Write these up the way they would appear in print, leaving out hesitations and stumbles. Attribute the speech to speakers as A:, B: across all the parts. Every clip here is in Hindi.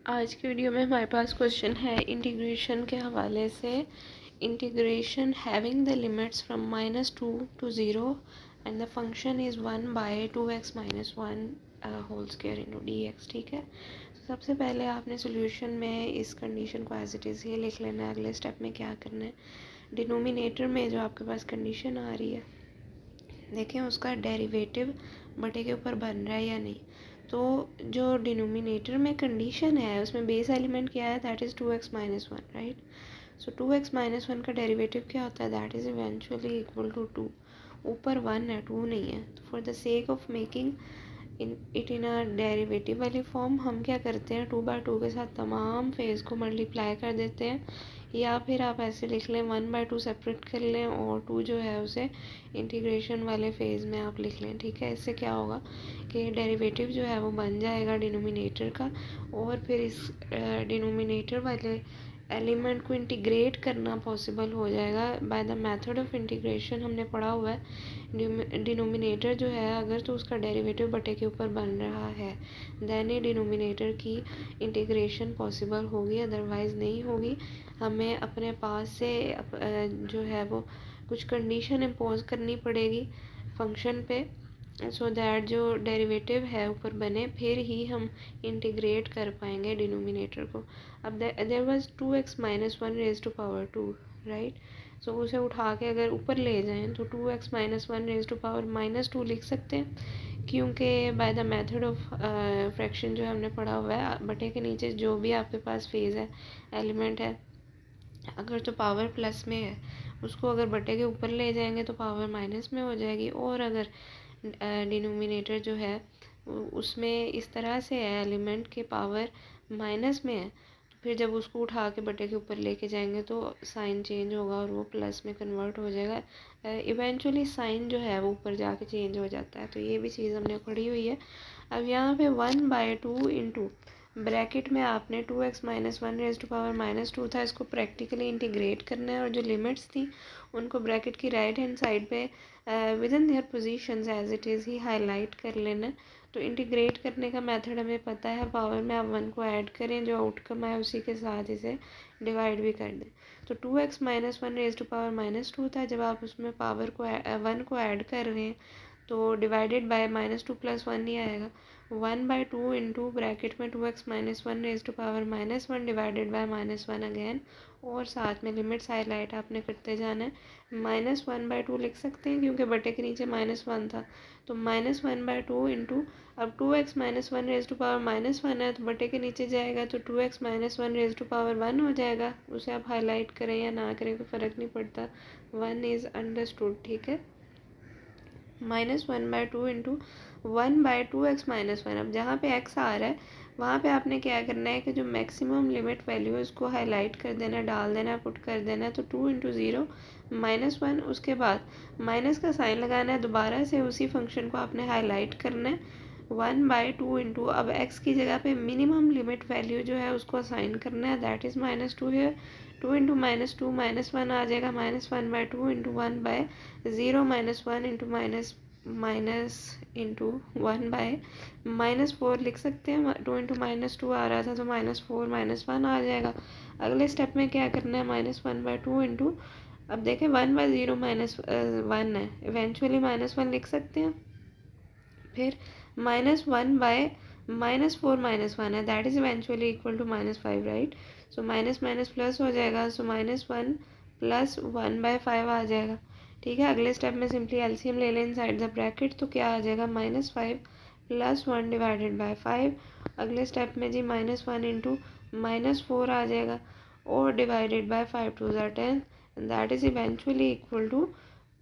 A: आज की वीडियो में हमारे पास क्वेश्चन है इंटीग्रेशन के हवाले से। Integration having the limits from -2 to 0 and the function is 1/2x - 1 whole square into dx। ठीक है, सबसे पहले आपने सोल्यूशन में इस कंडीशन को एज इट इज़ ही लिख लेना है। अगले स्टेप में क्या करना है, डिनोमिनेटर में जो आपके पास कंडीशन आ रही है देखें उसका डेरिवेटिव बटे के ऊपर बन रहा है या नहीं। तो जो डिनोमिनेटर में कंडीशन है उसमें बेस एलिमेंट क्या है, that is 2x - 1, right. So 2x - 1 का डेरिवेटिव क्या होता है, that is eventually equal to 2। ऊपर 1 है, 2 नहीं है। तो for the sake of making in a derivative वाली फॉर्म हम क्या करते हैं, 2/2 के साथ तमाम फेज़ को मल्टीप्लाई कर देते हैं, या फिर आप ऐसे लिख लें 1/2 सेपरेट कर लें और 2 जो है उसे इंटीग्रेशन वाले फेज़ में आप लिख लें। ठीक है, इससे क्या होगा कि डेरिवेटिव जो है वो बन जाएगा डिनोमिनेटर का, और फिर इस डिनोमिनेटर वाले एलिमेंट को इंटीग्रेट करना पॉसिबल हो जाएगा by the method of integration. हमने पढ़ा हुआ है डिनोमिनेटर जो है अगर तो उसका डेरिवेटिव बटे के ऊपर बन रहा है देन ये डिनोमिनेटर की इंटीग्रेशन पॉसिबल होगी, अदरवाइज़ नहीं होगी। हमें अपने पास से जो है वो कुछ कंडीशन इम्पोज करनी पड़ेगी फंक्शन पे, सो दैट जो डेरिवेटिव है ऊपर बने, फिर ही हम इंटीग्रेट कर पाएंगे डिनोमिनेटर को। अब there was 2x - 1 raise to power 2, right. So उसे उठा के अगर ऊपर ले जाएं तो 2x - 1 रेज़ टू पावर -2 लिख सकते हैं, क्योंकि by the method of fraction जो हमने पढ़ा हुआ है बटे के नीचे जो भी आपके पास फेज़ है एलिमेंट है, अगर तो पावर प्लस में है उसको अगर बटे के ऊपर ले जाएंगे तो पावर माइनस में हो जाएगी, और अगर डिनोमिनेटर जो है उसमें इस तरह से है एलिमेंट के पावर माइनस में है, तो फिर जब उसको उठा के बटे के ऊपर लेके जाएंगे तो साइन चेंज होगा और वो प्लस में कन्वर्ट हो जाएगा। इवेंचुअली साइन जो है वो ऊपर जाके चेंज हो जाता है, तो ये भी चीज़ हमने पढ़ी हुई है। अब यहाँ पे 1/2 इंटू ब्रैकेट में आपने 2x - 1 रेज़ टू पावर -2 था, इसको प्रैक्टिकली इंटीग्रेट करना है, और जो लिमिट्स थी उनको ब्रैकेट की राइट हैंड साइड पे with in their positions as it is ही हाईलाइट कर लेना। तो इंटीग्रेट करने का मेथड हमें पता है, पावर में आप 1 को ऐड करें, जो आउटकम है उसी के साथ इसे डिवाइड भी कर दें। तो 2x - 1 रेज़ टू पावर -2 था, जब आप उसमें पावर को 1 को ऐड कर रहे हैं तो डिवाइडेड बाय -2 + 1 ही आएगा। 1/2 इंटू ब्रैकेट में 2x - 1 raise to power -1 divided by -1 again, और साथ में लिमिट्स हाईलाइट आपने करते जाना है। -1/2 लिख सकते हैं क्योंकि बटे के नीचे -1 था, तो -1/2 इंटू, अब 2x - 1 रेज़ टू पावर -1 है तो बटे के नीचे जाएगा तो 2x - 1 रेज़ टू पावर 1 हो जाएगा। उसे आप हाईलाइट करें या ना करें कोई फ़र्क नहीं पड़ता, 1 इज़ अंडरस्टूड। ठीक है, -1/2 इंटू 1/2x - 1। अब जहाँ पे x आ रहा है वहाँ पे आपने क्या करना है कि जो मैक्सिमम लिमिट वैल्यू है उसको हाईलाइट कर देना है, डाल देना है, पुट कर देना है। तो 2 × 0 -1, उसके बाद माइनस का साइन लगाना है, दोबारा से उसी फंक्शन को आपने हाईलाइट करना है 1/2 इंटू, अब x की जगह पे मिनिमम लिमिट वैल्यू जो है उसको असाइन करना है, दैट इज़ -2 है। 2 × -2 -1 आ जाएगा, -1/2 इंटू 1/0 -1 इंटू माइनस इंटू 1/-4 लिख सकते हैं। 2 × -2 आ रहा था तो -4 -1 आ जाएगा। अगले स्टेप में क्या करना है, -1/2 इंटू, अब देखें 1/0 -1 है, इवेंचुअली -1 लिख सकते हैं। फिर -1/-4 -1 है, that is eventually equal to -5, right. So minus minus plus हो जाएगा, सो -1 + 1/5 आ जाएगा। ठीक है, अगले स्टेप में सिंपली एलसीएम ले लें इनसाइड द ब्रैकेट, तो क्या आ जाएगा, -5 + 1 डिवाइडेड बाय 5। अगले स्टेप में जी -1 इंटू -4 आ जाएगा, और डिवाइडेड बाय 5 2 ज़ा 10, that is eventually equal to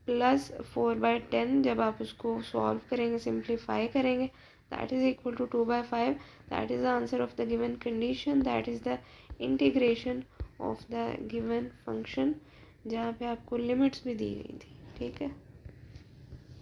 A: +4/10। जब आप उसको सॉल्व करेंगे, सिंप्लीफाई करेंगे, that is equal to 2/5। That is the answer of the given condition, that is the integration of the given function, जहाँ पे आपको लिमिट्स भी दी गई थी। ठीक है।